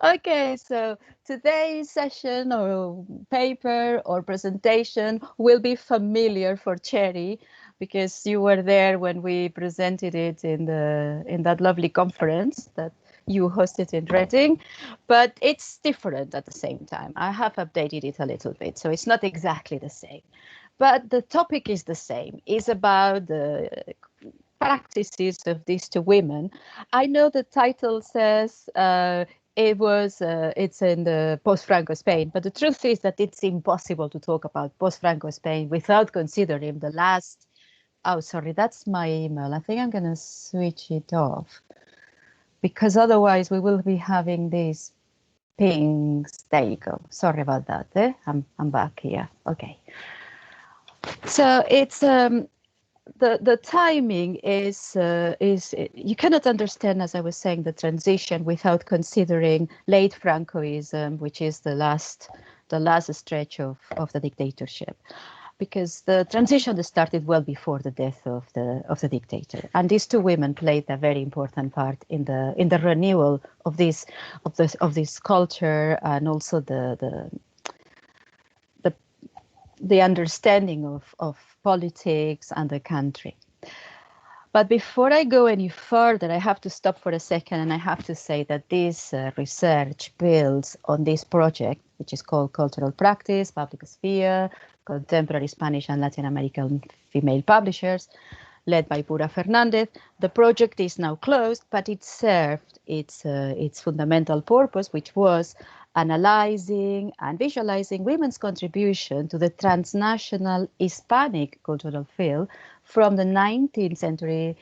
Okay, so today's session or paper or presentation will be familiar for Cherry because you were there when we presented it in that lovely conference that you hosted in Reading, but it's different at the same time. I have updated it a little bit, so it's not exactly the same. But the topic is the same. It's about the practices of these two women. I know the title says it's in the post-Franco Spain, but the truth is that it's impossible to talk about post-Franco Spain without considering the last. Oh, sorry, that's my email. I think I'm going to switch it off because otherwise we will be having these pings. There you go. Sorry about that. I'm back here. Okay. So it's the timing is you cannot understand, as I was saying, the transition without considering late Francoism, which is the last stretch of the dictatorship, because the transition started well before the death of the dictator, and these two women played a very important part in the renewal of this culture, and also the understanding of politics and the country. But before I go any further, I have to stop for a second, and I have to say that this research builds on this project, which is called Cultural Practice, Public Sphere, Contemporary Spanish and Latin American Female Publishers, led by Pura Fernandez. The project is now closed, but it served its fundamental purpose, which was analyzing and visualizing women's contribution to the transnational Hispanic cultural field from the 19th century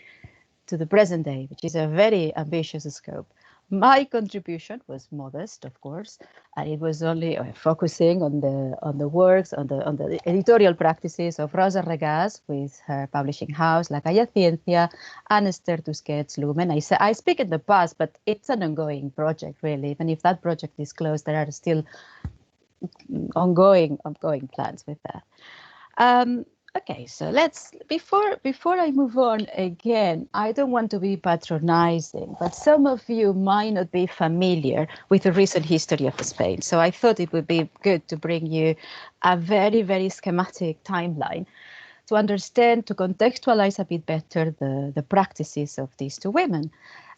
to the present day, which is a very ambitious scope. My contribution was modest, of course, and it was only focusing on the works, on the editorial practices of Rosa Regàs with her publishing house, La Gaya Ciencia, and Esther Tusquets, Lumen. I speak in the past, but it's an ongoing project, really. Even if that project is closed, there are still ongoing plans with that. Okay, so before I move on again, I don't want to be patronizing, but some of you might not be familiar with the recent history of Spain. So I thought it would be good to bring you a very, very schematic timeline to understand, to contextualize a bit better the practices of these two women.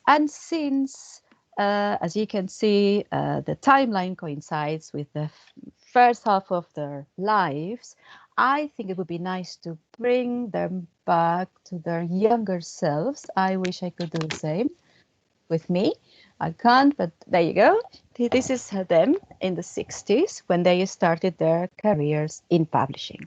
And since, as you can see, the timeline coincides with the first half of their lives, I think it would be nice to bring them back to their younger selves. I wish I could do the same with me. I can't, but there you go. This is them in the 60s when they started their careers in publishing.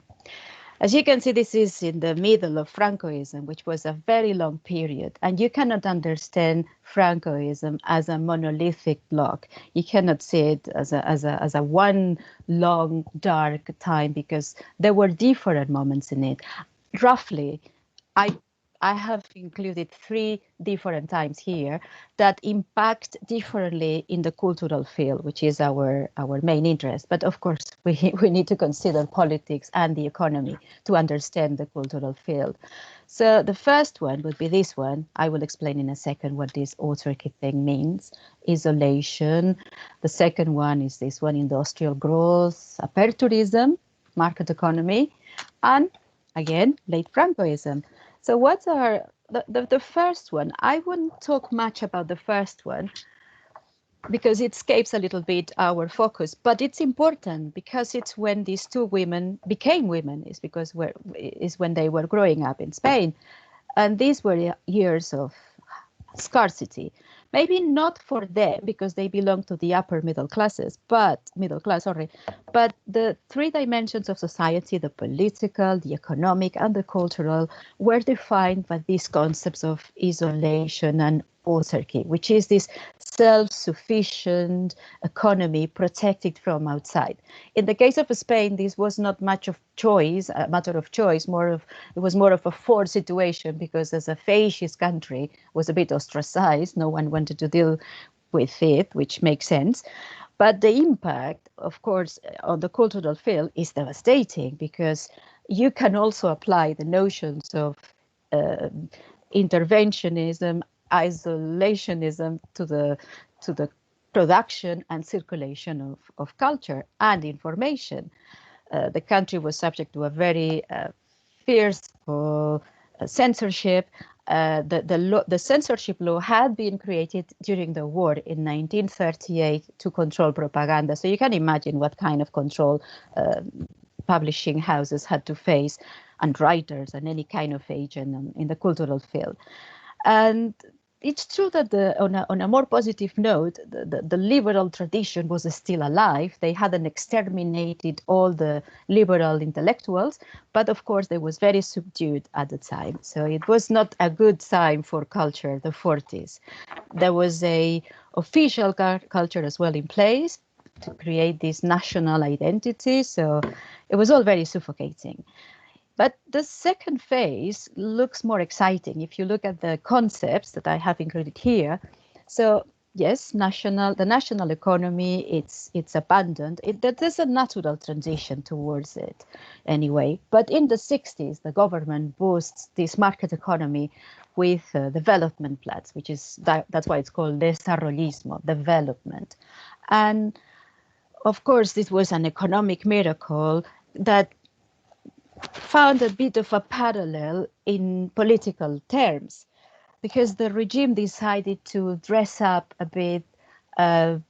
As you can see, this is in the middle of Francoism, which was a very long period, and you cannot understand Francoism as a monolithic block. You cannot see it as a one long dark time, because there were different moments in it. Roughly, I have included 3 different times here that impact differently in the cultural field, which is our main interest. But of course, we need to consider politics and the economy to understand the cultural field. So the first one would be this one. I will explain in a second what this autarky thing means. Isolation. The second one is this one, industrial growth, aperturism, market economy, and again, late Francoism. So what are the first one? I wouldn't talk much about the first one because it escapes a little bit our focus, but it's important because it's when these two women became women, is when they were growing up in Spain. And these were years of scarcity. Maybe not for them because they belong to the upper middle class, but the 3 dimensions of society, the political, the economic, and the cultural, were defined by these concepts of isolation and autarky, which is this self-sufficient economy protected from outside. In the case of Spain, this was not much of choice, a matter of choice, it was more of a forced situation, because as a fascist country was a bit ostracized, no one wanted to deal with it, which makes sense. But the impact, of course, on the cultural field is devastating, because you can also apply the notions of interventionism, isolationism to the production and circulation of culture and information. The country was subject to a very fierce censorship. The censorship law had been created during the war in 1938 to control propaganda. So you can imagine what kind of control publishing houses had to face, and writers and any kind of agent in the cultural field. And it's true that on a more positive note, the liberal tradition was still alive. They hadn't exterminated all the liberal intellectuals, but of course they was very subdued at the time. So it was not a good time for culture, the 40s. There was a official culture as well in place to create this national identity. So it was all very suffocating. But the second phase looks more exciting if you look at the concepts that I have included here. So yes, the national economy, it's abandoned. There's a natural transition towards it anyway. But in the 60s, the government boosts this market economy with development plans, which is that's why it's called desarrollismo, development. And of course, this was an economic miracle that found a bit of a parallel in political terms, because the regime decided to dress up a bit the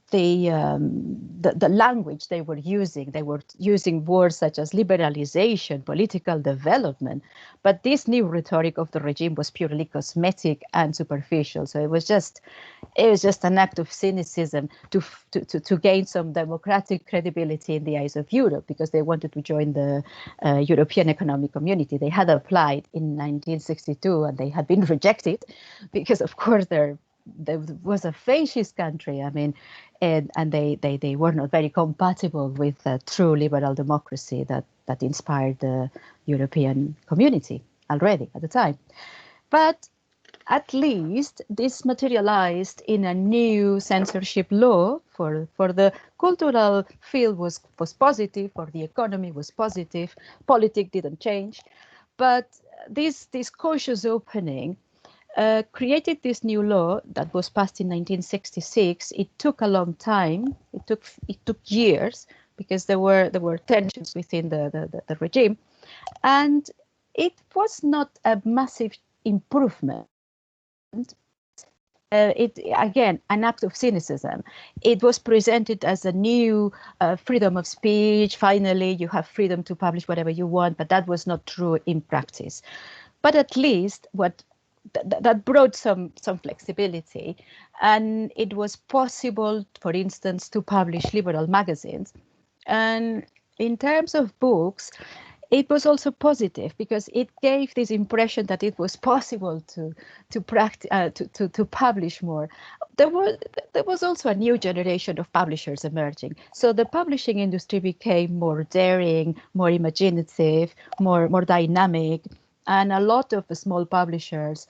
language they were using. They were using words such as liberalization, political development, but this new rhetoric of the regime was purely cosmetic and superficial. So it was just an act of cynicism to gain some democratic credibility in the eyes of Europe, because they wanted to join the European Economic Community. They had applied in 1962 and they had been rejected because, of course, there was a fascist country. I mean, and they were not very compatible with a true liberal democracy that inspired the European community already at the time. But at least this materialized in a new censorship law for the cultural field was positive, for the economy was positive, politics didn't change. But this cautious opening created this new law that was passed in 1966. It took a long time. It took years because there were tensions within the regime, and it was not a massive improvement. It again an act of cynicism. It was presented as a new freedom of speech. Finally, you have freedom to publish whatever you want, but that was not true in practice. But at least that brought some flexibility, and it was possible, for instance, to publish liberal magazines. And in terms of books, it was also positive because it gave this impression that it was possible to publish more. There was also a new generation of publishers emerging. So the publishing industry became more daring, more imaginative, more dynamic. And a lot of the small publishers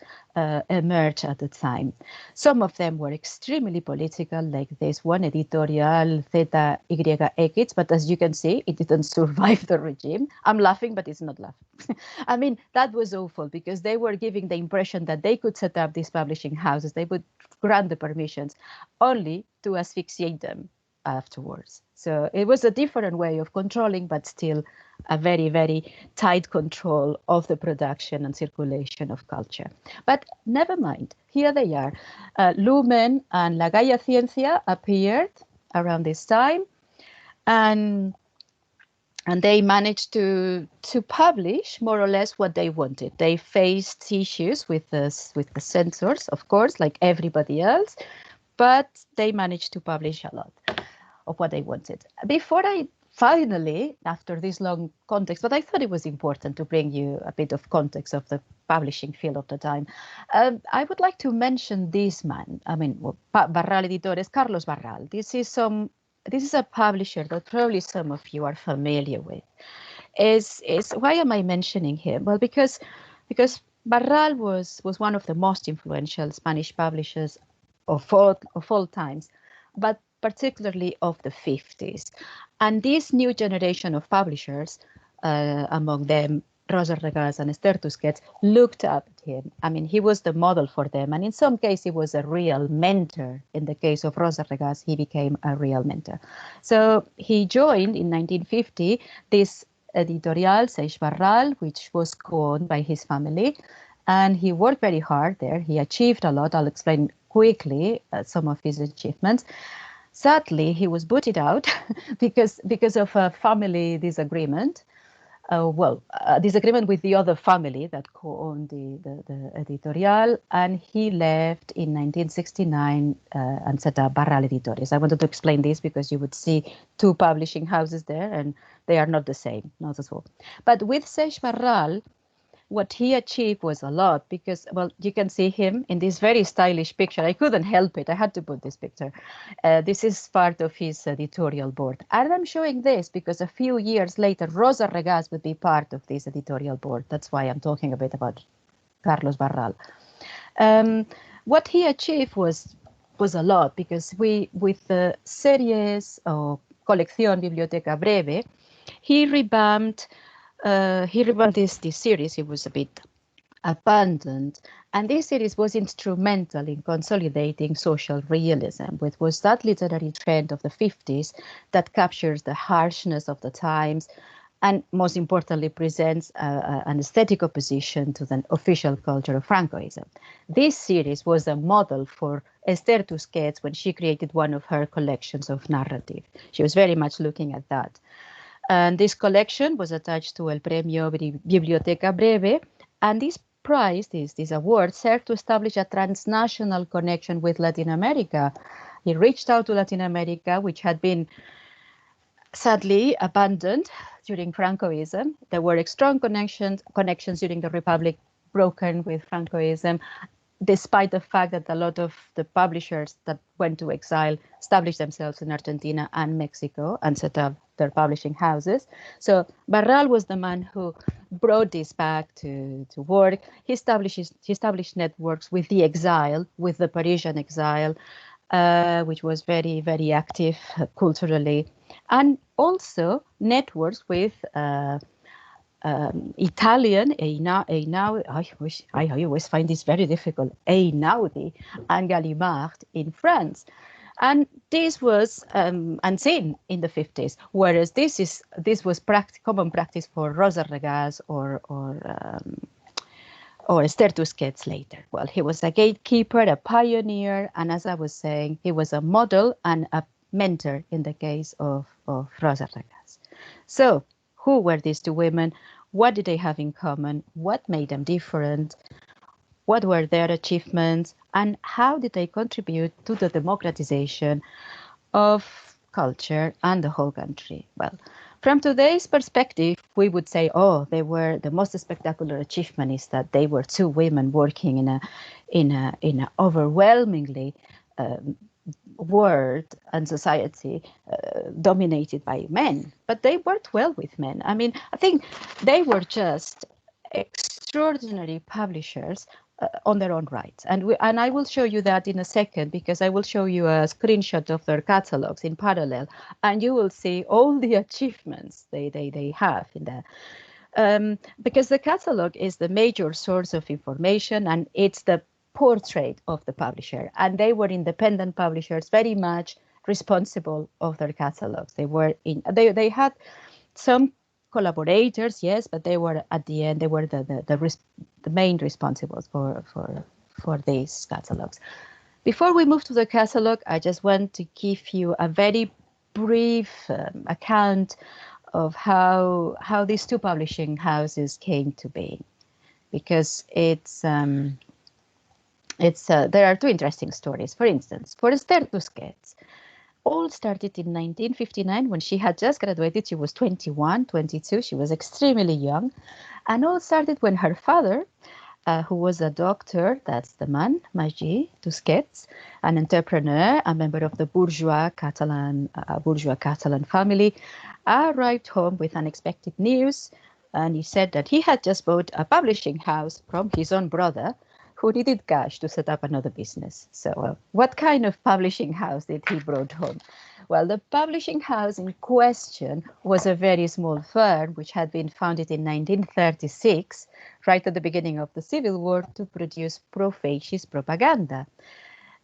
emerged at the time. Some of them were extremely political, like this one, Editorial, ZYX, but as you can see, it didn't survive the regime. I'm laughing, but it's not laughing. I mean, that was awful because they were giving the impression that they could set up these publishing houses. They would grant the permissions only to asphyxiate them afterwards. So it was a different way of controlling, but still a very, very tight control of the production and circulation of culture. But never mind, here they are. Lumen and La Gaya Ciencia appeared around this time, and they managed to publish more or less what they wanted. They faced issues with the censors, of course, like everybody else, but they managed to publish a lot of what they wanted. Before I finally, after this long context, but I thought it was important to bring you a bit of context of the publishing field of the time, I would like to mention this man. I mean, Barral Editores, Carlos Barral. This is a publisher that probably some of you are familiar with. Why am I mentioning him? Well, because Barral was one of the most influential Spanish publishers of all times, but particularly of the 50s. And this new generation of publishers, among them Rosa Regàs and Esther Tusquets looked up at him. I mean, he was the model for them. And in some cases, he was a real mentor. In the case of Rosa Regàs, he became a real mentor. So he joined in 1950 this Editorial, Seix Barral, which was co-owned by his family. And he worked very hard there. He achieved a lot. I'll explain quickly some of his achievements. Sadly, he was booted out because of a family disagreement. Disagreement with the other family that co-owned the Editorial, and he left in 1969 and set up Barral Editores. I wanted to explain this because you would see two publishing houses there, and they are not the same, not at all. But with Seix Barral, what he achieved was a lot because, well, you can see him in this very stylish picture. I couldn't help it. I had to put this picture. This is part of his editorial board. And I'm showing this because a few years later, Rosa Regàs would be part of this editorial board. That's why I'm talking a bit about Carlos Barral. What he achieved was a lot because with the series or Colección Biblioteca Breve, he revamped this series. It was a bit abandoned, and this series was instrumental in consolidating social realism, which was that literary trend of the 50s that captures the harshness of the times and most importantly presents an aesthetic opposition to the official culture of Francoism. This series was a model for Esther Tusquets when she created one of her collections of narrative. She was very much looking at that. And this collection was attached to El Premio Biblioteca Breve. And this prize, this award, served to establish a transnational connection with Latin America. He reached out to Latin America, which had been sadly abandoned during Francoism. There were strong connections during the Republic, broken with Francoism, despite the fact that a lot of the publishers that went to exile established themselves in Argentina and Mexico and set up their publishing houses. So Barral was the man who brought this back to work. He established networks with the exile, with the Parisian exile, which was very, very active culturally, and also networks with Italian, I always find this very difficult, Einaudi and Gallimard in France. And this was unseen in the 50s, whereas this was common practice for Rosa Regàs or Esther Tusquets later. Well, he was a gatekeeper, a pioneer, and as I was saying, he was a model and a mentor in the case of Rosa Regàs. So, who were these two women? What did they have in common? What made them different? What were their achievements? And how did they contribute to the democratization of culture and the whole country? Well, from today's perspective, we would say, oh, they were the most spectacular achievement is that they were two women working in a overwhelmingly world and society dominated by men, but they worked well with men. I mean, I think they were just extraordinary publishers on their own rights. And I will show you that in a second, because I will show you a screenshot of their catalogs in parallel, and you will see all the achievements they have in there. Because the catalog is the major source of information, and it's the portrait of the publisher. And they were independent publishers, very much responsible of their catalogs. They had some collaborators, yes, but they were at the end, they were the main responsibles for these catalogs. Before we move to the catalog, I just want to give you a very brief account of how these two publishing houses came to be, because there are two interesting stories. For instance, for Esther Tusquets, all started in 1959 when she had just graduated. She was 21, 22. She was extremely young. And all started when her father, who was a doctor, that's the man, Magí Tusquets, an entrepreneur, a member of the bourgeois Catalan family, arrived home with unexpected news. And he said that he had just bought a publishing house from his own brother, who needed cash to set up another business. So what kind of publishing house did he brought home? Well, the publishing house in question was a very small firm which had been founded in 1936, right at the beginning of the Civil War, to produce pro-fascist propaganda.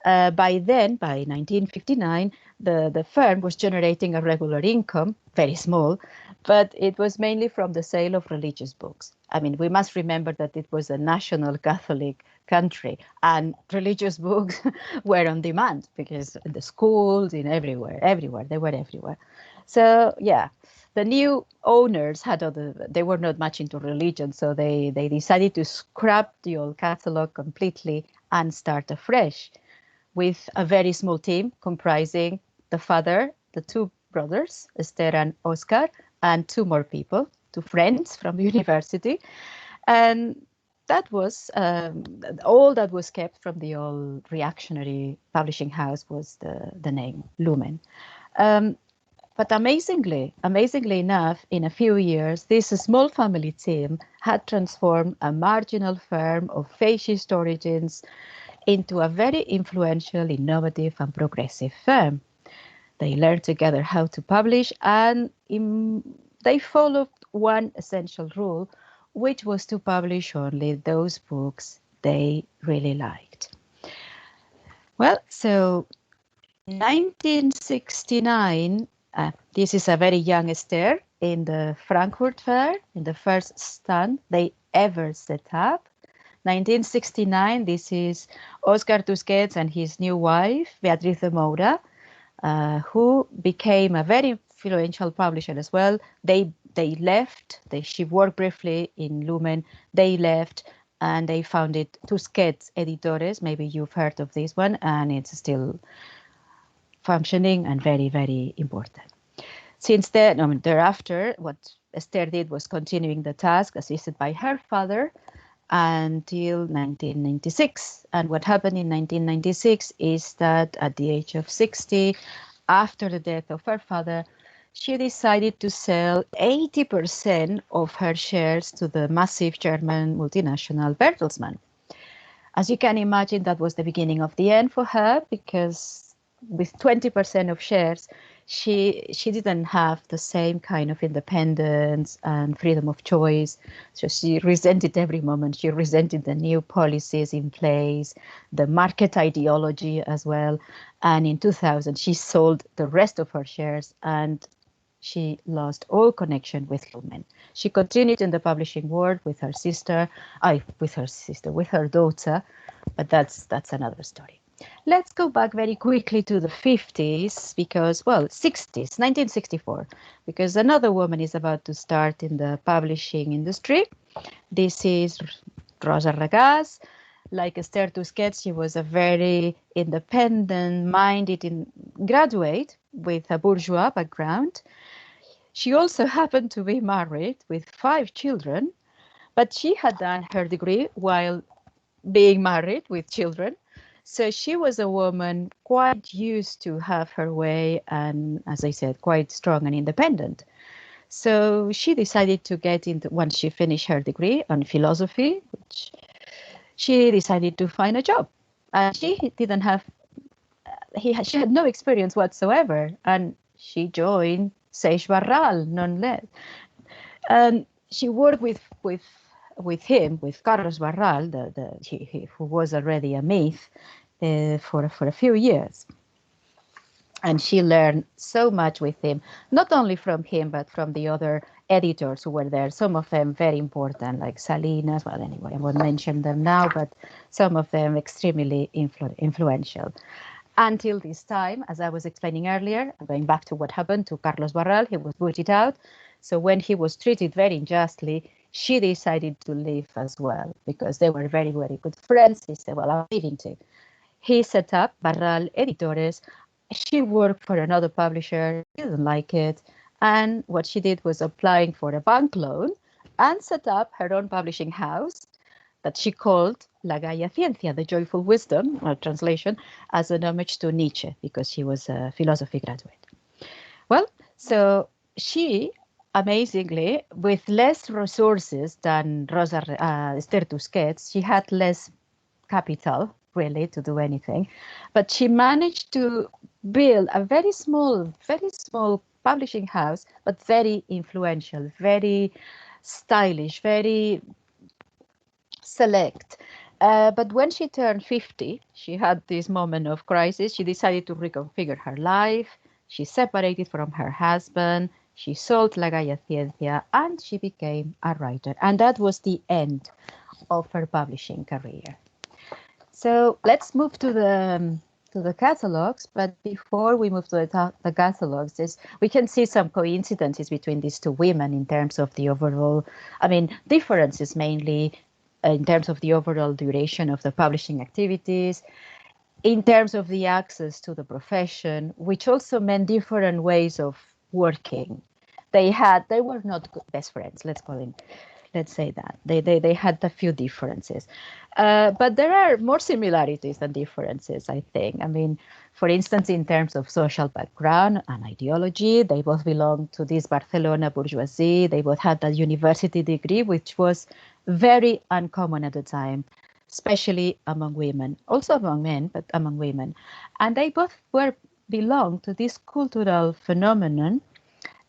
By then, by 1959, the firm was generating a regular income, very small, but it was mainly from the sale of religious books. I mean, we must remember that it was a national Catholic country, and religious books were on demand because in the schools, in everywhere, they were everywhere. So, yeah, the new owners they were not much into religion, so they decided to scrap the old catalog completely and start afresh with a very small team comprising the father, the two brothers, Esther and Oscar, and two more people, two friends from university. And that was all that was kept from the old reactionary publishing house was the name Lumen. But amazingly enough, in a few years, this small family team had transformed a marginal firm of fascist origins into a very influential, innovative, and progressive firm. They learned together how to publish, and they followed one essential rule, which was to publish only those books they really liked. Well, so 1969, this is a very young Esther in the Frankfurt Fair, in the first stand they ever set up. 1969, this is Oscar Tusquets and his new wife, Beatriz de Moura, who became a very influential publisher as well. They left, she worked briefly in Lumen, they left, and they founded Tusquets Editores. Maybe you've heard of this one, and it's still functioning and very, very important. Since then, thereafter, what Esther did was continuing the task assisted by her father until 1996. And what happened in 1996 is that at the age of 60, after the death of her father, she decided to sell 80% of her shares to the massive German multinational Bertelsmann. As you can imagine, that was the beginning of the end for her, because with 20% of shares, she didn't have the same kind of independence and freedom of choice. So she resented every moment. She resented the new policies in place, the market ideology as well. And in 2000, she sold the rest of her shares and she lost all connection with Lumen. She continued in the publishing world with her daughter, but that's another story. Let's go back very quickly to the 50s because, well, 60s, 1964, because another woman is about to start in the publishing industry. This is Rosa Regàs. Like Esther Tusquets, she was a very independent-minded graduate with a bourgeois background. She also happened to be married with 5 children, but she had done her degree while being married with children. So she was a woman quite used to have her way and, as I said, quite strong and independent. So she decided to get into, once she finished her degree on philosophy, which she decided to find a job. And she didn't have, she had no experience whatsoever. And she joined Seix Barral, nonetheless. And she worked with him, with Carlos Barral, who was already a myth, for a few years. And she learned so much with him, not only from him, but from the other editors who were there, some of them very important, like Salinas. Well, anyway, I won't mention them now, but some of them extremely influential. Until this time, as I was explaining earlier, going back to what happened to Carlos Barral, he was booted out. So when he was treated very unjustly, she decided to leave as well, because they were very, very good friends. He said, well, I'm leaving too. He set up Barral Editores. She worked for another publisher, didn't like it. And what she did was applying for a bank loan and set up her own publishing house that she called La Gaya Ciencia, the joyful wisdom, or translation, as an homage to Nietzsche, because she was a philosophy graduate. Well, so she, amazingly, with less resources than Esther Tusquets, she had less capital, really, to do anything. But she managed to build a very small publishing house, but very influential, very stylish, very select. But when she turned 50, she had this moment of crisis. She decided to reconfigure her life. She separated from her husband. She sold La Gaya Ciencia, and she became a writer. And that was the end of her publishing career. So let's move to the catalogs. But before we move to the catalogs, we can see some coincidences between these two women in terms of the overall, differences mainly in terms of the overall duration of the publishing activities, in terms of the access to the profession, which also meant different ways of working. They were not best friends, let's say that. They had a few differences. But there are more similarities than differences, I think. For instance, in terms of social background and ideology, they both belonged to this Barcelona bourgeoisie. They both had a university degree, which was very uncommon at the time, especially among women, also among men, but among women. And they both belonged to this cultural phenomenon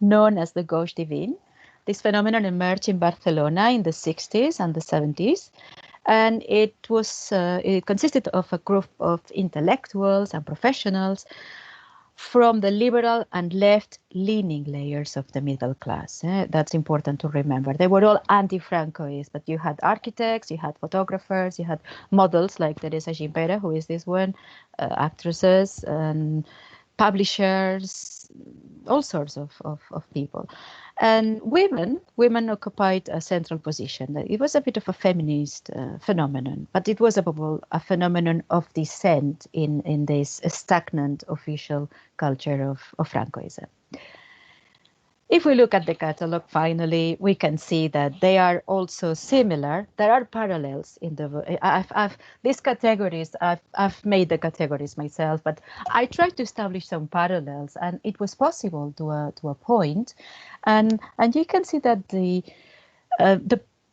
known as the gauche divine. This phenomenon emerged in Barcelona in the 60s and the 70s. And it consisted of a group of intellectuals and professionals from the liberal and left-leaning layers of the middle class. That's important to remember. They were all anti-Francoists, but you had architects, you had photographers, you had models like Teresa Gimpera, who is this one, actresses, and publishers, all sorts of people. And women occupied a central position. It was a bit of a feminist phenomenon, but it was above all a phenomenon of dissent in this stagnant official culture of Francoism. If we look at the catalog, finally, we can see that they are also similar. There are parallels in these categories. I've made the categories myself, but I tried to establish some parallels, and it was possible to a point. And you can see that the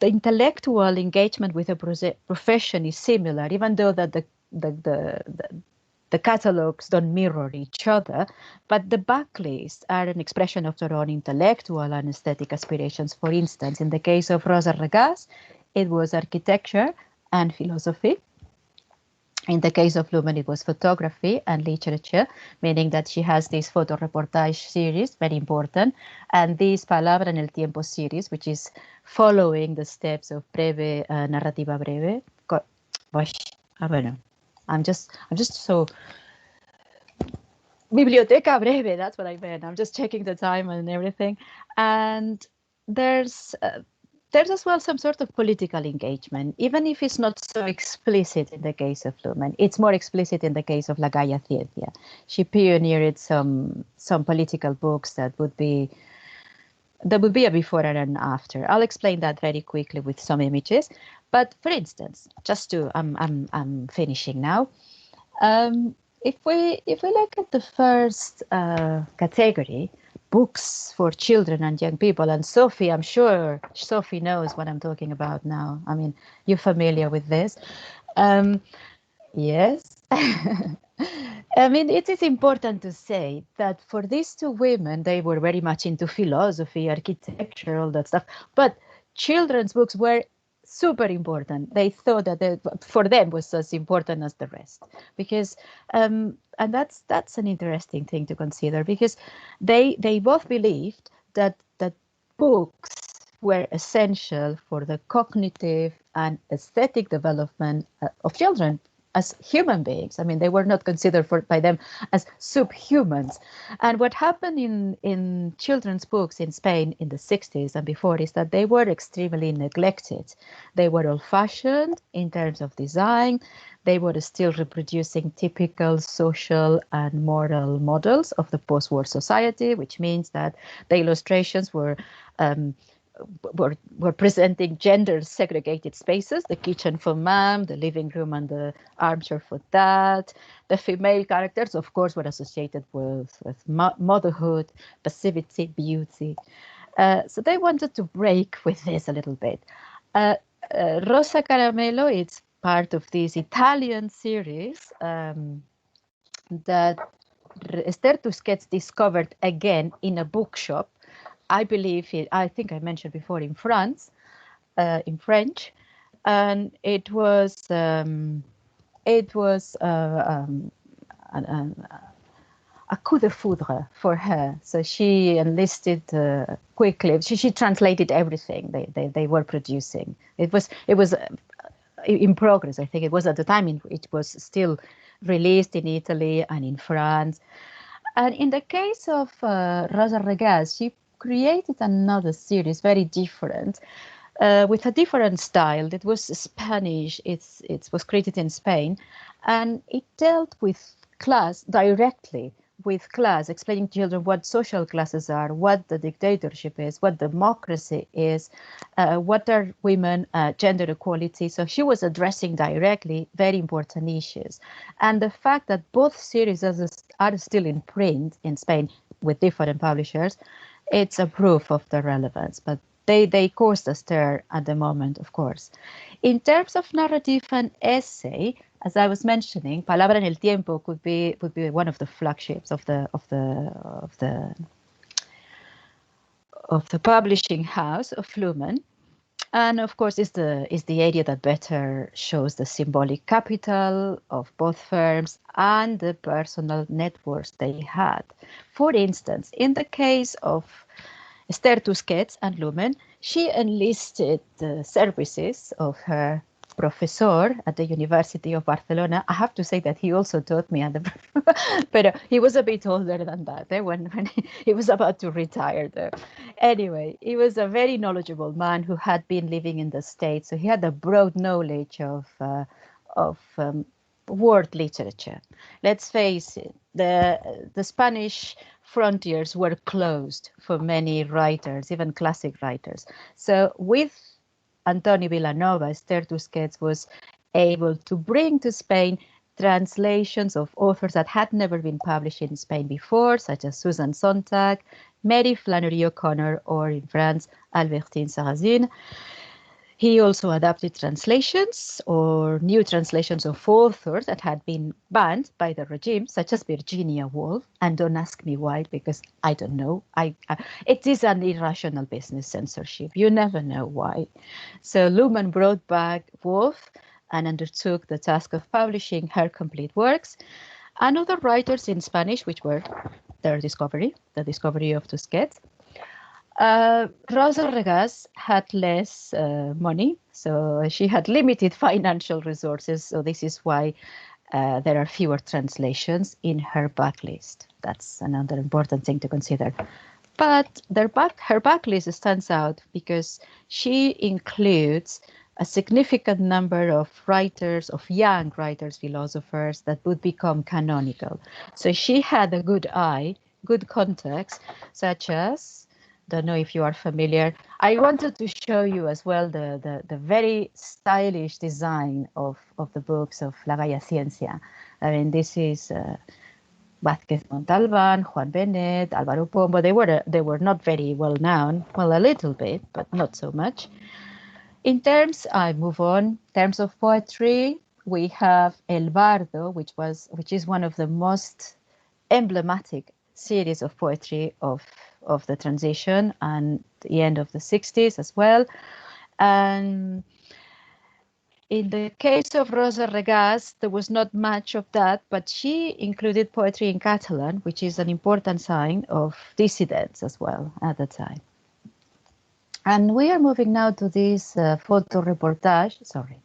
intellectual engagement with the profession is similar, even though that the catalogs don't mirror each other, but the backlists are an expression of their own intellectual and aesthetic aspirations. For instance, in the case of Rosa Regàs, it was architecture and philosophy. In the case of Lumen, it was photography and literature, meaning that she has this photo reportage series, very important, and this Palabra en el Tiempo series, which is following the steps of Breve, Narrativa Breve. I don't know. I'm just so biblioteca breve. That's what I meant. I'm just checking the time and everything. And there's as well some sort of political engagement, even if it's not so explicit in the case of Lumen. It's more explicit in the case of La Gaya Ciencia. She pioneered some political books that would be a before and an after. I'll explain that very quickly with some images. But for instance, I'm finishing now. If we look at the first category, books for children and young people, and Sophie, I'm sure Sophie knows what I'm talking about now. You're familiar with this. Yes. It is important to say that for these two women, they were very much into philosophy, architecture, all that stuff. But children's books were super important. They thought that for them was as important as the rest, because and that's an interesting thing to consider, because they both believed that books were essential for the cognitive and aesthetic development of children as human beings. They were not considered by them as subhumans. And what happened in children's books in Spain in the 60s and before is that they were extremely neglected. They were old-fashioned in terms of design. They were still reproducing typical social and moral models of the post-war society, which means that the illustrations were presenting gender segregated spaces, the kitchen for mom, the living room and the armchair for dad. The female characters, of course, were associated with motherhood, passivity, beauty. So they wanted to break with this a little bit. Rosa Caramelo, it's part of this Italian series that Esther Tusquets discovered again in a bookshop. I believe I think I mentioned before in France, in French, and it was a coup de foudre for her. So she enlisted quickly. She translated everything they were producing. It was in progress. I think it was at the time it was still released in Italy and in France. And in the case of Rosa Regàs, she created another series, very different, with a different style. It was Spanish. It was created in Spain, and it dealt with class directly. With class, explaining to children what social classes are, what the dictatorship is, what democracy is, what are women, gender equality. So she was addressing directly very important issues. And the fact that both series are still in print in Spain with different publishers, it's a proof of the relevance. But they caused a stir at the moment, of course. In terms of narrative and essay, as I was mentioning, Palabra en el Tiempo would be one of the flagships of the publishing house of Lumen, and of course is the area that better shows the symbolic capital of both firms and the personal networks they had. For instance, in the case of Esther Tusquets and Lumen, she enlisted the services of her professor at the University of Barcelona. I have to say that he also taught me, but he was a bit older than that when he was about to retire there. Anyway, he was a very knowledgeable man who had been living in the States, so he had a broad knowledge of world literature. Let's face it, the Spanish frontiers were closed for many writers, even classic writers. So with Antonio Vilanova, Esther Tusquets was able to bring to Spain translations of authors that had never been published in Spain before, such as Susan Sontag, Mary Flannery O'Connor, or in France, Albertine Sarrazin. He also adapted translations or new translations of authors that had been banned by the regime, such as Virginia Woolf. And don't ask me why, because I don't know. It is an irrational business, censorship. You never know why. So Lumen brought back Woolf and undertook the task of publishing her complete works. And other writers in Spanish, which were their discovery, the discovery of Tusquets. Rosa Regàs had less money, so she had limited financial resources. So this is why there are fewer translations in her backlist. That's another important thing to consider. But her backlist stands out because she includes a significant number of writers, of young writers, philosophers that would become canonical. So she had a good eye, good context, such as, don't know if you are familiar. I wanted to show you as well the very stylish design of the books of La Gaya Ciencia. I mean, this is Vázquez Montalbán, Juan Benet, Álvaro Pombo. They were not very well known. Well, a little bit, but not so much. In terms, I move on. In terms of poetry, we have El Bardo, which is one of the most emblematic series of poetry of the transition and the end of the 60s as well. And in the case of Rosa Regàs, there was not much of that, but she included poetry in Catalan, which is an important sign of dissidence as well at the time. And we are moving now to this photo reportage. Sorry.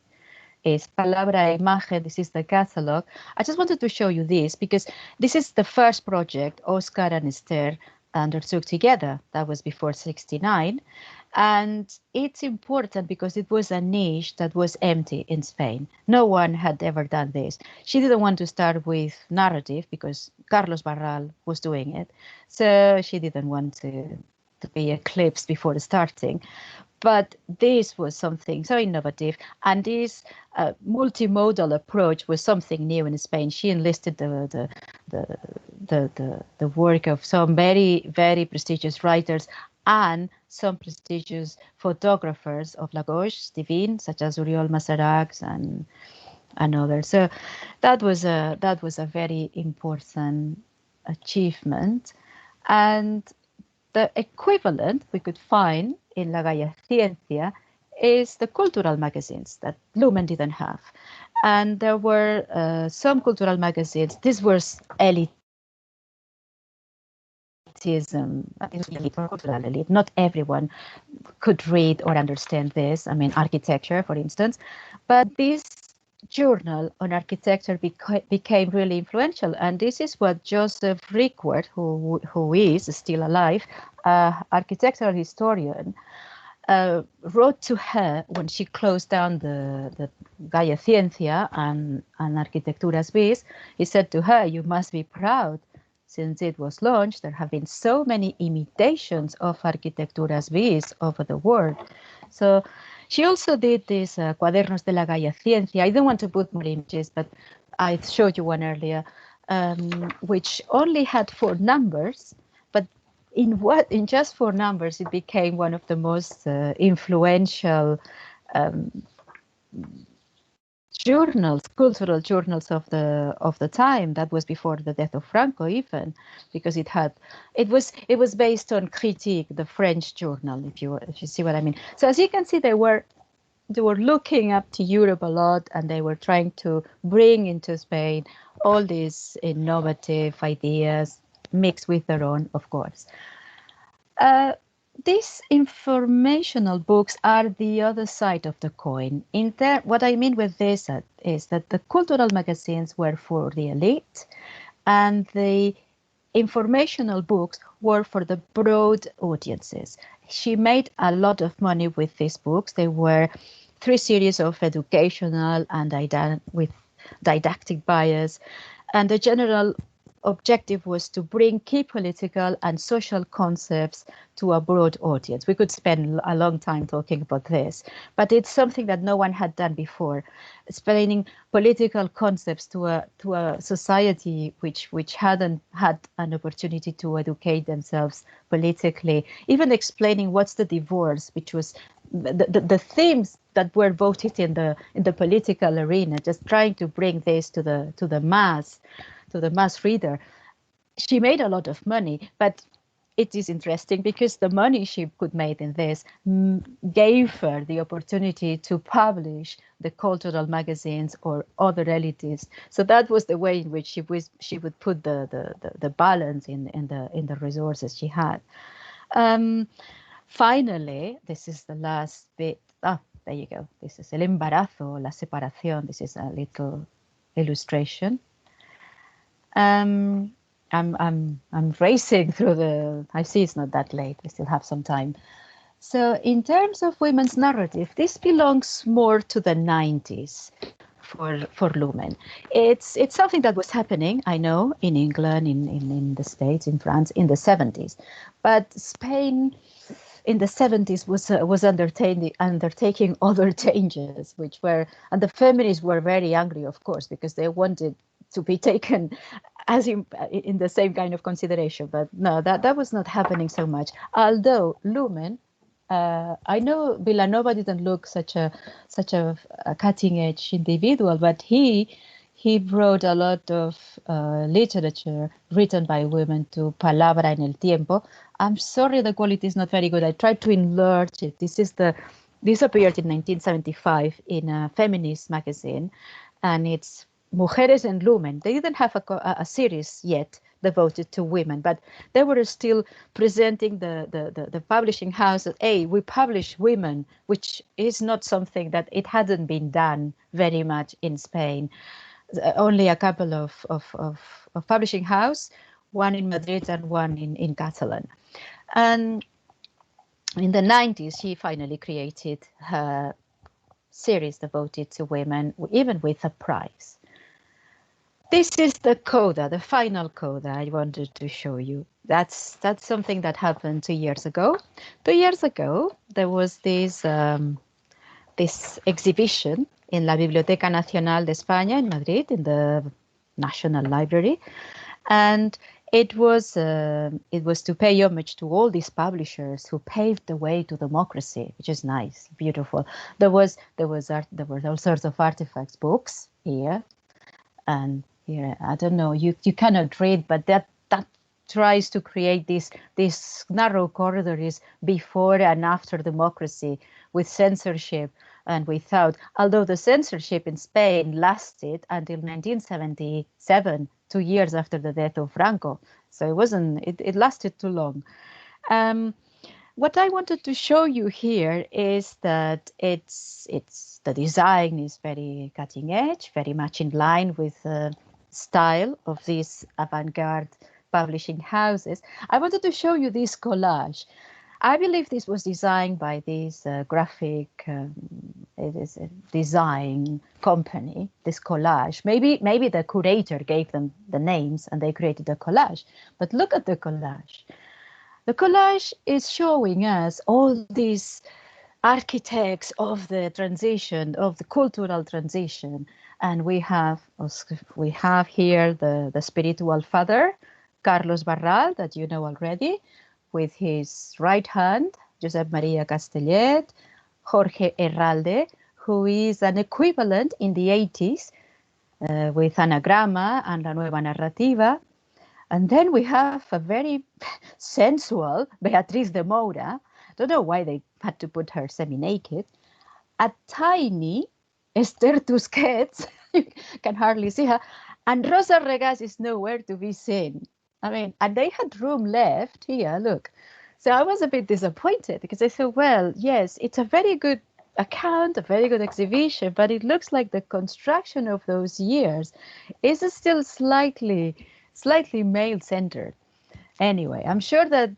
Is Palabra Imagen. This is the catalog. I just wanted to show you this because this is the first project Oscar and Esther undertook together. That was before 1969. And it's important because it was a niche that was empty in Spain. No one had ever done this. She didn't want to start with narrative because Carlos Barral was doing it. So she didn't want to be eclipsed before starting. But this was something so innovative, and this multimodal approach was something new in Spain. She enlisted the work of some very, very prestigious writers and some prestigious photographers of la gauche divine, such as Oriol Masarax and others. So that was a very important achievement, and the equivalent we could find in La Gaya Ciencia is the cultural magazines that Lumen didn't have. And there were some cultural magazines. This was elitism, elite or cultural elite. Not everyone could read or understand this. I mean, architecture, for instance. But this journal on architecture became really influential. And this is what Joseph Rickward, who is still alive, architectural historian, wrote to her when she closed down the Gaya Ciencia and Arquitecturas Bis. He said to her, "You must be proud. Since it was launched, there have been so many imitations of Arquitecturas Bis over the world." So she also did this Cuadernos de la Gaya Ciencia. I don't want to put more images, but I showed you one earlier, which only had 4 numbers, but in just 4 numbers, it became one of the most influential journals, cultural journals of the time. That was before the death of Franco, even, because it was based on Critique, the French journal, if you see what I mean. So as you can see, they were looking up to Europe a lot, and they were trying to bring into Spain all these innovative ideas mixed with their own, of course. These informational books are the other side of the coin. What I mean with this is that the cultural magazines were for the elite, and the informational books were for the broad audiences. She made a lot of money with these books. They were 3 series of educational and with didactic bias, and the general objective was to bring key political and social concepts to a broad audience. We could spend a long time talking about this, but it's something that no one had done before, explaining political concepts to a society which hadn't had an opportunity to educate themselves politically, even explaining what's the divorce, which was the themes that were voted in the political arena, just trying to bring this to the mass reader. She made a lot of money, but it is interesting because the money she could make in this gave her the opportunity to publish the cultural magazines or other realities. So that was the way in which she would put the balance in the resources she had. Finally, this is the last bit. There you go. This is el embarazo, la separación. This is a little illustration. I'm racing through I see it's not that late. We still have some time. So in terms of women's narrative, this belongs more to the 90s for Lumen. It's something that was happening, I know, in England, in the States, in France, in the 70s. But Spain in the 70s was undertaking other changes, and the feminists were very angry, of course, because they wanted to be taken as in the same kind of consideration. But no, that was not happening so much. Although Lumen, I know Villanova didn't look such a cutting edge individual, but he wrote a lot of literature written by women to Palabra en el Tiempo. I'm sorry, the quality is not very good. I tried to enlarge it. This appeared in 1975 in a feminist magazine, and it's Mujeres en Lumen. They didn't have a series yet devoted to women, but they were still presenting the publishing house that, hey, we publish women, which is not something that it hadn't been done very much in Spain. Only a couple of publishing house, one in Madrid and one in Catalan. And in the 90s, she finally created her series devoted to women, even with a prize. This is the coda, the final coda I wanted to show you. That's something that happened 2 years ago. 2 years ago, there was this exhibition in la Biblioteca Nacional de España in Madrid, in the National Library. And it was to pay homage to all these publishers who paved the way to democracy, which is nice, beautiful. There were all sorts of artifacts, books here, and here I don't know. You cannot read, but that tries to create this narrow corridor is before and after democracy, with censorship and without. Although the censorship in Spain lasted until 1977, 2 years after the death of Franco, so it lasted too long. What I wanted to show you here is that the design is very cutting edge, very much in line with the style of these avant-garde publishing houses. I wanted to show you this collage. I believe this was designed by this graphic it is a design company, this collage. Maybe the curator gave them the names and they created the collage. But look at the collage. The collage is showing us all these architects of the transition, of the cultural transition. And we have here the spiritual father, Carlos Barral, that you know already, with his right hand, Josep Maria Castellet, Jorge Herralde, who is an equivalent in the 80s with Anagrama and La Nueva Narrativa. And then we have a very sensual Beatriz de Moura. Don't know why they had to put her semi-naked. A tiny Esther Tusquets, you can hardly see her. And Rosa Regàs is nowhere to be seen. I mean, and they had room left here, look. So I was a bit disappointed because I thought, well, yes, it's a very good account, a very good exhibition, but it looks like the construction of those years is still slightly male-centered. Anyway, I'm sure that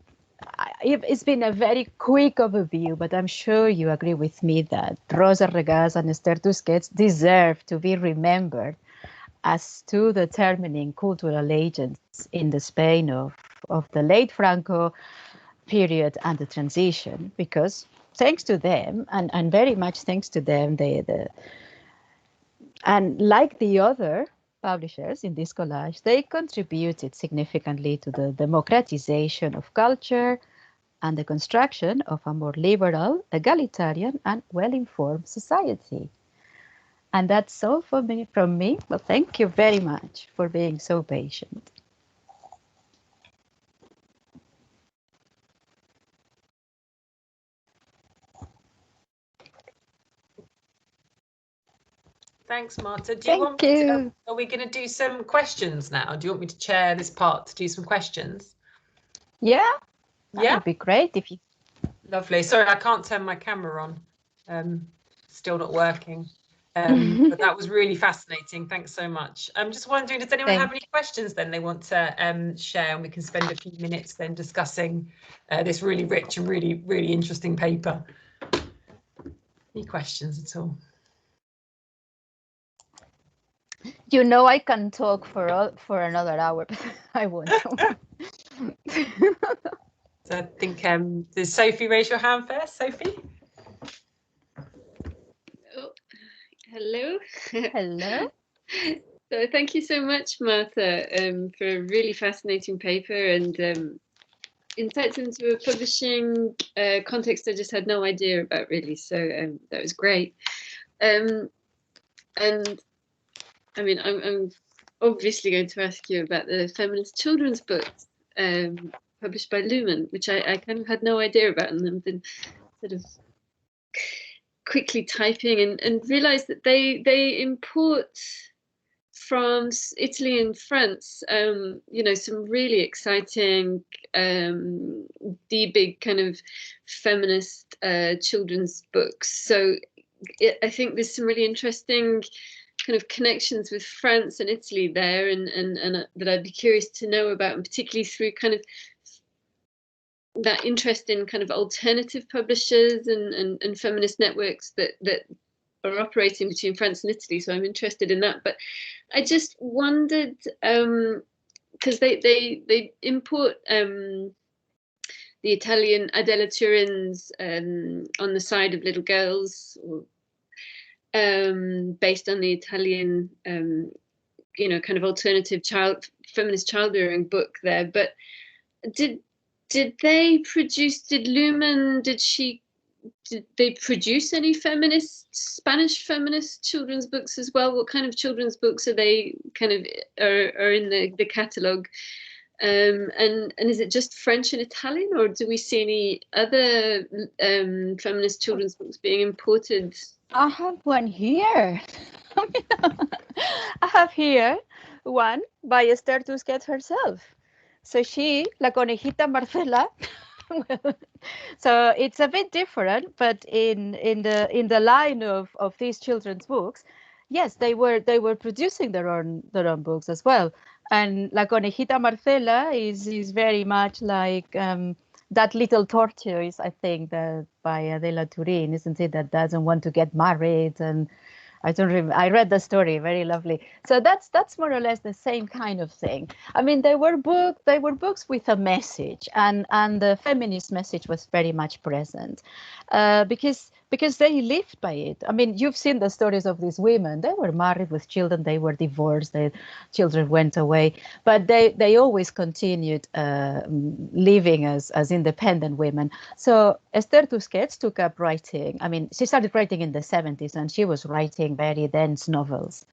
it's been a very quick overview, but I'm sure you agree with me that Rosa Regàs and Esther Tusquets deserve to be remembered as two determining cultural agents in the Spain of the late Franco period and the transition, because thanks to them, and very much thanks to them, and like the other publishers in this collage, they contributed significantly to the democratization of culture and the construction of a more liberal, egalitarian, and well-informed society. And that's all from me. Well, thank you very much for being so patient. Thanks, Marta. Thank you. Are we going to do some questions now? Do you want me to chair this part to do some questions? Yeah, that would be great if you. Lovely. Sorry, I can't turn my camera on. Still not working. But that was really fascinating. Thanks so much. I'm just wondering, does anyone have any questions then they want to share, and we can spend a few minutes then discussing this really rich and really, really interesting paper. Any questions at all? You know, I can talk for another hour, but I won't. So I think does Sophie raise your hand first? Sophie? Oh, hello. Hello. So thank you so much, Marta, for a really fascinating paper and insights into a publishing context I just had no idea about, really. So that was great. And I mean, I'm obviously going to ask you about the feminist children's books published by Lumen, which I kind of had no idea about, and I've been sort of quickly typing and realized that they import from Italy and France, you know, some really exciting, the big kind of feminist children's books. So I think there's some really interesting kind of connections with France and Italy there, and that I'd be curious to know about, and particularly through kind of that interest in kind of alternative publishers and feminist networks that are operating between France and Italy. So I'm interested in that. But I just wondered, because they import the Italian Adela Turin's On the Side of Little Girls, or, based on the Italian you know, kind of alternative feminist childbearing book there. But did Lumen, did they produce any Spanish feminist children's books as well? What kind of children's books are they kind of are in the catalogue? And is it just French and Italian, or do we see any other feminist children's books being imported? I have one here. I have here one by Esther Tusquets herself. So she, La Conejita Marcela. So it's a bit different, but in the line of these children's books, yes, they were producing their own books as well. And La Conejita Marcela is very much like that little tortoise, I think, that by Adela Turin, isn't it? That doesn't want to get married, and I read the story, very lovely. So that's more or less the same kind of thing. I mean, they were books with a message, and the feminist message was very much present, because they lived by it. I mean, you've seen the stories of these women. They were married with children, they were divorced, their children went away, but they always continued living as independent women. So Esther Tusquets took up writing. I mean, she started writing in the 70s, and she was writing very dense novels.